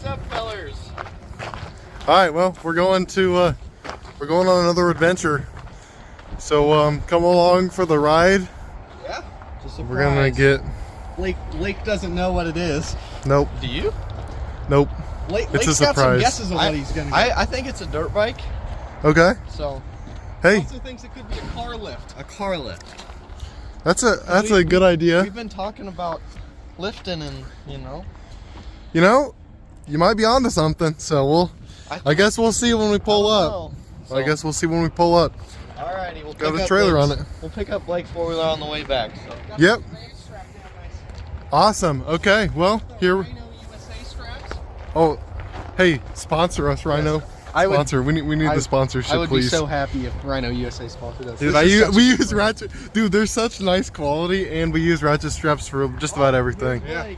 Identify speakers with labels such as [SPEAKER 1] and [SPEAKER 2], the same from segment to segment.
[SPEAKER 1] up, fellers?
[SPEAKER 2] All right, well, we're going on another adventure. So come along for the ride.
[SPEAKER 1] Yeah. Just
[SPEAKER 2] we're gonna get.
[SPEAKER 1] Lake doesn't know what it is.
[SPEAKER 2] Nope.
[SPEAKER 1] Do you?
[SPEAKER 2] Nope.
[SPEAKER 1] Lake's
[SPEAKER 2] it's a
[SPEAKER 1] got some
[SPEAKER 2] surprise.
[SPEAKER 1] guesses of what he's gonna get. I think it's a dirt bike.
[SPEAKER 2] Okay.
[SPEAKER 1] So.
[SPEAKER 2] Hey.
[SPEAKER 1] He also thinks it could be a car lift. A car lift.
[SPEAKER 2] That's a good idea.
[SPEAKER 1] We've been talking about lifting, and you know,
[SPEAKER 2] you might be onto something. So I guess we'll see when we pull up.
[SPEAKER 1] So,
[SPEAKER 2] I guess we'll see when we pull up.
[SPEAKER 1] Alrighty, we'll
[SPEAKER 2] got a trailer on it.
[SPEAKER 1] We'll pick up Blake's 4-wheeler on the way back. So.
[SPEAKER 2] Yep. Awesome. Okay. Well, here. Oh, hey, sponsor us, Rhino. Sponsor. We need the sponsorship, please.
[SPEAKER 1] I would be so happy if Rhino USA sponsored us.
[SPEAKER 2] Dude, we use ratchet. Dude, they're such nice quality, and we use ratchet straps for just about everything.
[SPEAKER 1] Yeah.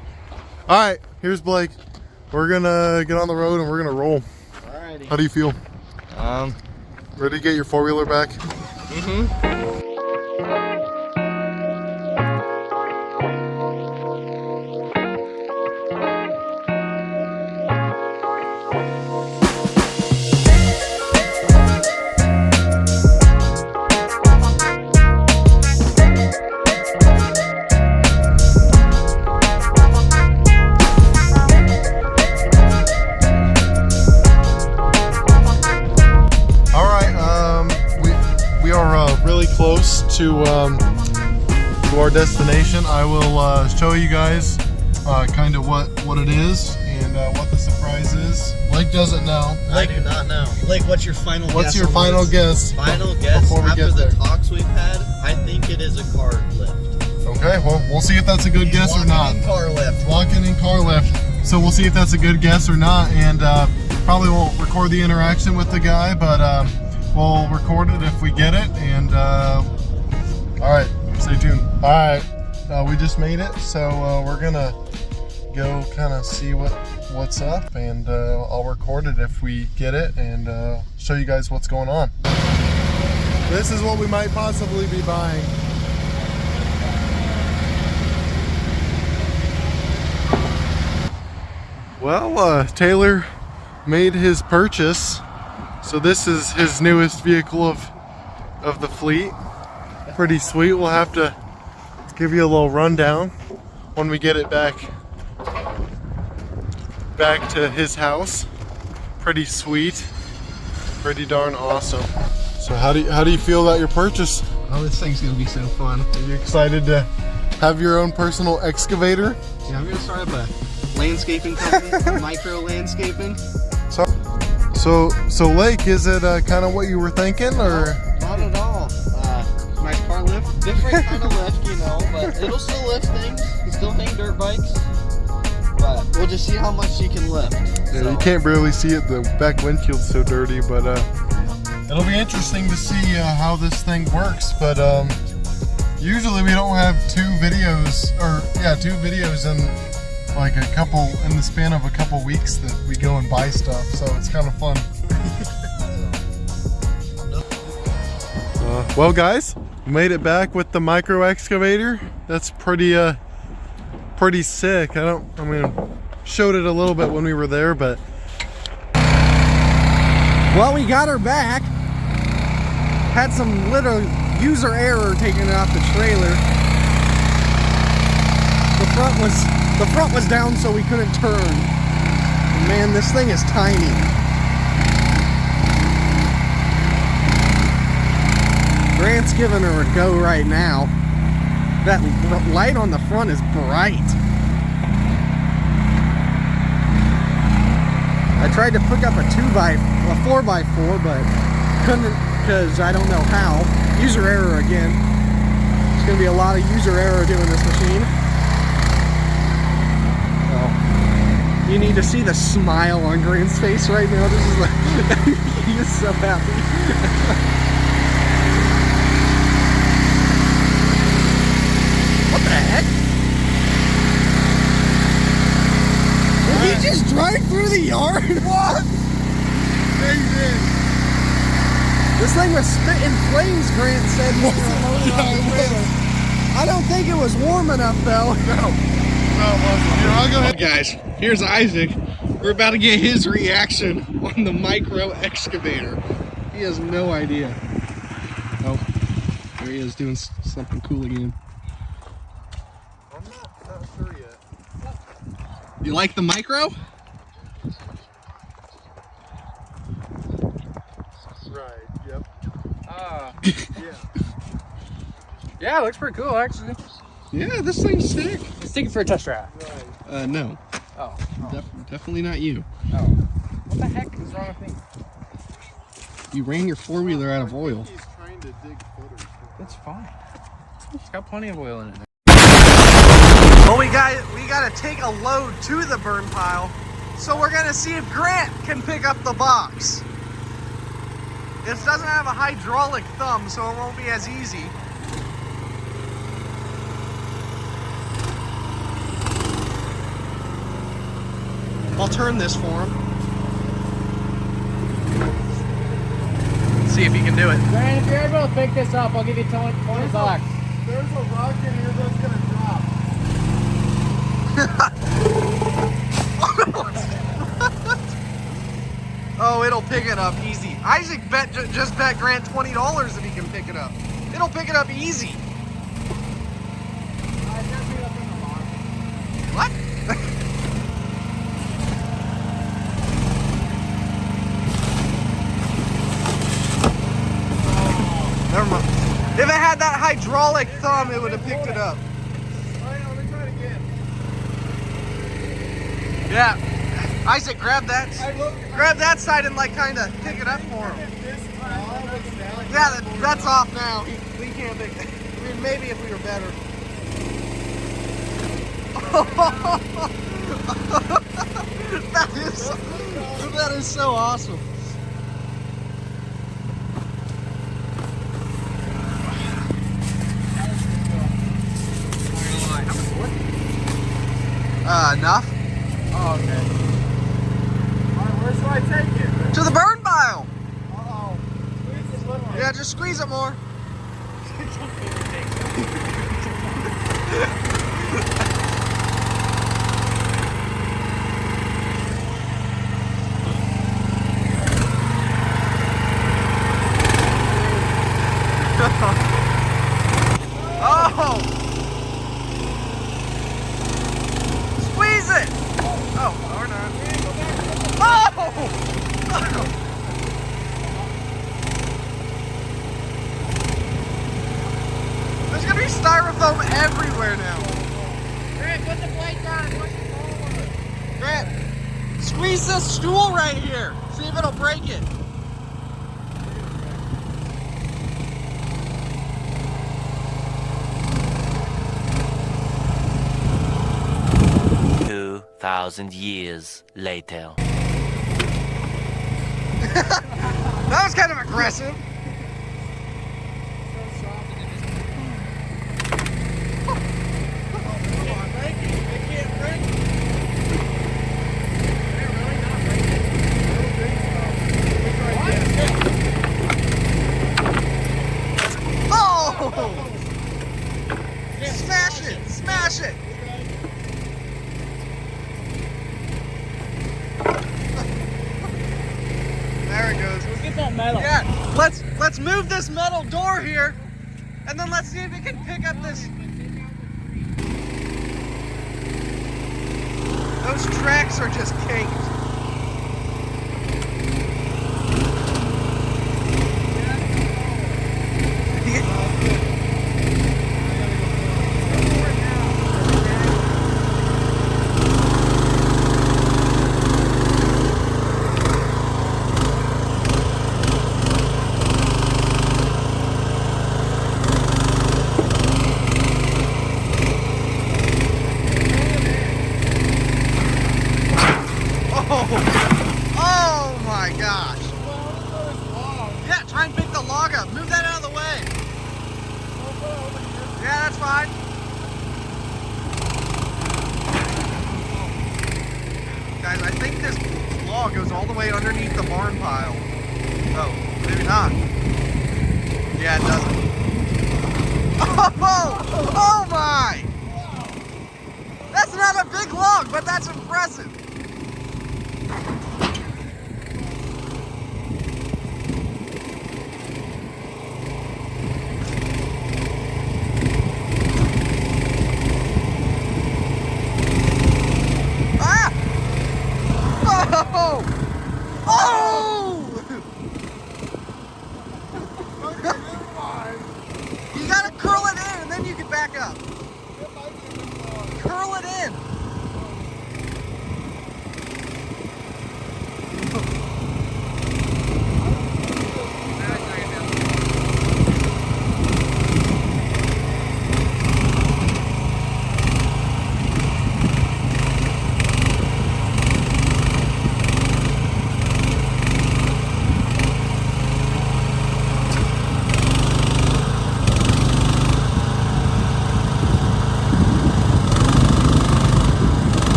[SPEAKER 2] All right, here's Blake. We're gonna get on the road and we're gonna roll.
[SPEAKER 1] Alrighty.
[SPEAKER 2] How do you feel? Ready to get your 4-wheeler back?
[SPEAKER 1] Mm-hmm.
[SPEAKER 2] Close to our destination. I will show you guys kind of what it is and what the surprise is. Blake doesn't know.
[SPEAKER 1] I do not know. Blake, what's your final guess?
[SPEAKER 2] What's your final guess?
[SPEAKER 1] Final guess
[SPEAKER 2] before we
[SPEAKER 1] after
[SPEAKER 2] get
[SPEAKER 1] the
[SPEAKER 2] there?
[SPEAKER 1] talks we've had, I think it is a car lift.
[SPEAKER 2] Okay, well, we'll see if that's a good guess or not.
[SPEAKER 1] Locking in car lift.
[SPEAKER 2] Locking in car lift. So we'll see if that's a good guess or not, and probably won't record the interaction with the guy, but we'll record it if we get it, and all right, stay tuned. All right, we just made it, so we're gonna go kind of see what's up, and I'll record it if we get it, and show you guys what's going on. This is what we might possibly be buying. Well, Taylor made his purchase. So this is his newest vehicle of the fleet. Pretty sweet. We'll have to give you a little rundown when we get it back to his house. Pretty sweet. Pretty darn awesome. So how do you feel about your purchase?
[SPEAKER 1] Oh, this thing's gonna be so fun.
[SPEAKER 2] Are you excited to have your own personal excavator?
[SPEAKER 1] Yeah, I'm gonna start up a landscaping company, micro landscaping.
[SPEAKER 2] So Lake, is it kind of what you were thinking, or?
[SPEAKER 1] Not at all. Nice car lift, different kind of lift, but it'll still lift things. You can still hang dirt bikes, but we'll just see how much you can lift.
[SPEAKER 2] Yeah, so. You can't barely see it. The back windshield's so dirty, but it'll be interesting to see how this thing works. But usually we don't have two videos in like in the span of a couple weeks that we go and buy stuff, so it's kind of fun. Well guys, we made it back with the micro excavator. That's pretty sick. Showed it a little bit when we were there, but
[SPEAKER 3] well, we got her back. Had some little user error taking it off the trailer. The front was down, so we couldn't turn. Man, this thing is tiny. Grant's giving her a go right now. That light on the front is bright. I tried to pick up a 4x4, but couldn't because I don't know how. User error again. There's going to be a lot of user error doing this machine. You need to see the smile on Grant's face right now. This is like, he is so happy. What the heck? Did he just drive through the yard? What?
[SPEAKER 2] Yeah, he did.
[SPEAKER 3] This thing was spitting flames, Grant said. I don't think it was warm enough though.
[SPEAKER 2] No. No, it wasn't. Here, I'll go ahead.
[SPEAKER 1] Guys, here's Isaac.
[SPEAKER 3] We're about to get his reaction on the micro excavator. He has no idea. Oh, there he is doing something cool again.
[SPEAKER 2] I'm not sure yet.
[SPEAKER 3] You like the micro?
[SPEAKER 2] Right, yep.
[SPEAKER 4] Yeah. Yeah, it looks pretty cool actually.
[SPEAKER 3] Yeah, this thing's sick.
[SPEAKER 4] Let's take it for a test drive.
[SPEAKER 3] No.
[SPEAKER 4] Oh.
[SPEAKER 3] Definitely not you.
[SPEAKER 4] Oh. What the heck is wrong with me?
[SPEAKER 3] You ran your four-wheeler out of oil.
[SPEAKER 2] He's trying to dig footers.
[SPEAKER 4] It's fine. It's got plenty of oil in it.
[SPEAKER 3] Well, we gotta take a load to the burn pile, so we're gonna see if Grant can pick up the box. This doesn't have a hydraulic thumb, so it won't be as easy. I'll turn this for him. See if he can do it.
[SPEAKER 4] Grant, if you're able to pick this up, I'll give you 20 bucks.
[SPEAKER 2] There's a rock in here that's gonna drop.
[SPEAKER 3] Oh, it'll pick it up easy. Isaac just bet Grant $20 if he can pick it up. It'll pick it up easy. What? Never mind. If it had that hydraulic thumb, it would have picked it up.
[SPEAKER 2] Alright, let me try it again.
[SPEAKER 3] Yeah. Isaac, grab that side and like kind of pick it up for him. Yeah, that's off now. We can't pick it. I mean, maybe if we were better. that is so awesome. Enough.
[SPEAKER 4] Oh, okay.
[SPEAKER 2] Alright, where should I take it?
[SPEAKER 3] To the burn pile.
[SPEAKER 2] Uh-oh. Squeeze this little.
[SPEAKER 3] Yeah, just squeeze it more. Oh! Squeeze it! Oh, or not. Oh! There's gonna be styrofoam everywhere now.
[SPEAKER 4] Grant, put the plate down and push it forward.
[SPEAKER 3] Grant, squeeze this stool right here. See if it'll break it.
[SPEAKER 5] Thousand years later.
[SPEAKER 3] That was kind of aggressive. Oh! Smash it! Smash it! There it goes.
[SPEAKER 4] Let's get that metal.
[SPEAKER 3] Yeah, let's move this metal door here, and then let's see if it can pick up this. Those tracks are just caked. Oh my gosh. Yeah, try and pick the log up. Move that out of the way. Yeah, that's fine. Guys, I think this log goes all the way underneath the barn pile. Oh, maybe not. Yeah, it doesn't. Oh my! That's not a big log, but that's impressive. Oh! Oh! You gotta curl it in and then you can back up. Curl it in.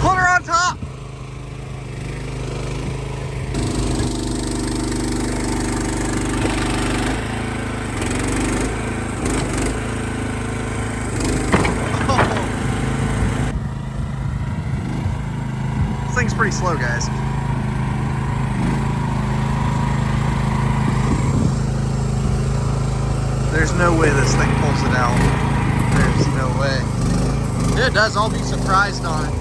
[SPEAKER 3] Put her on top. This thing's pretty slow, guys. There's no way this thing pulls it out. There's no way. If it does, I'll be surprised on it.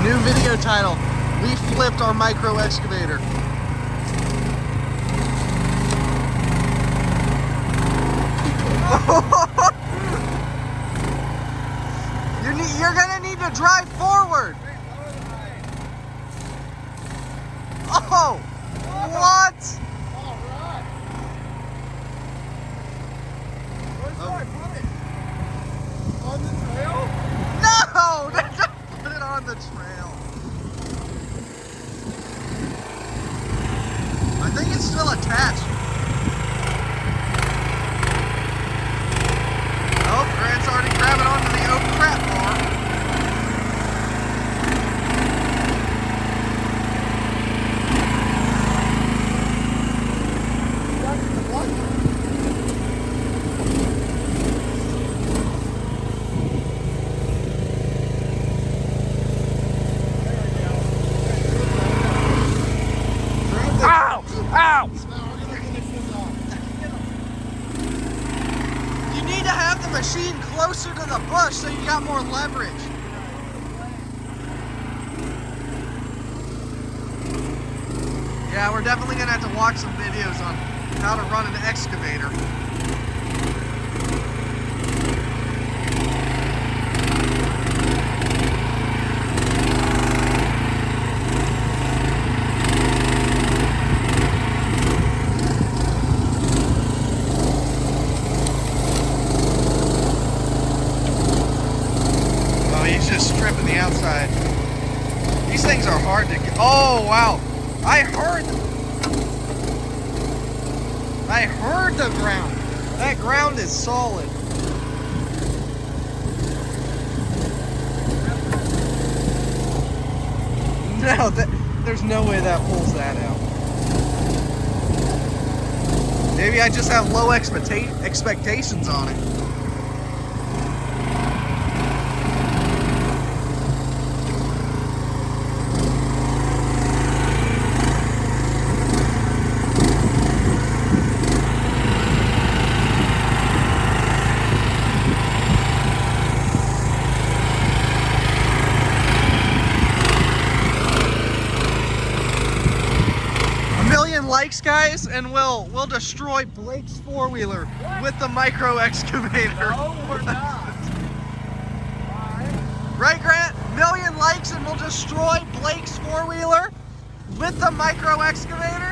[SPEAKER 3] New video title, we flipped our micro excavator. You're gonna need to drive forward. Oh, what?
[SPEAKER 2] Alright. Where should I put it? On the trail?
[SPEAKER 3] No! Don't put it on the trail. I think it's still attached. Oh, Grant's already grabbing onto the oak crap bar. Ow! Ow! You need to have the machine closer to the bush so you got more leverage. Yeah, we're definitely gonna have to watch some videos on how to run an excavator. Oh, he's just stripping the outside. These things are hard to get. Oh, wow. I heard the ground. That ground is solid. No, there's no way that pulls that out. Maybe I just have low expectations on it. Likes, guys, and we'll destroy Blake's four-wheeler with the micro excavator.
[SPEAKER 4] No, we're not.
[SPEAKER 3] Right, Grant? 1,000,000 likes and we'll destroy Blake's four-wheeler with the micro excavator.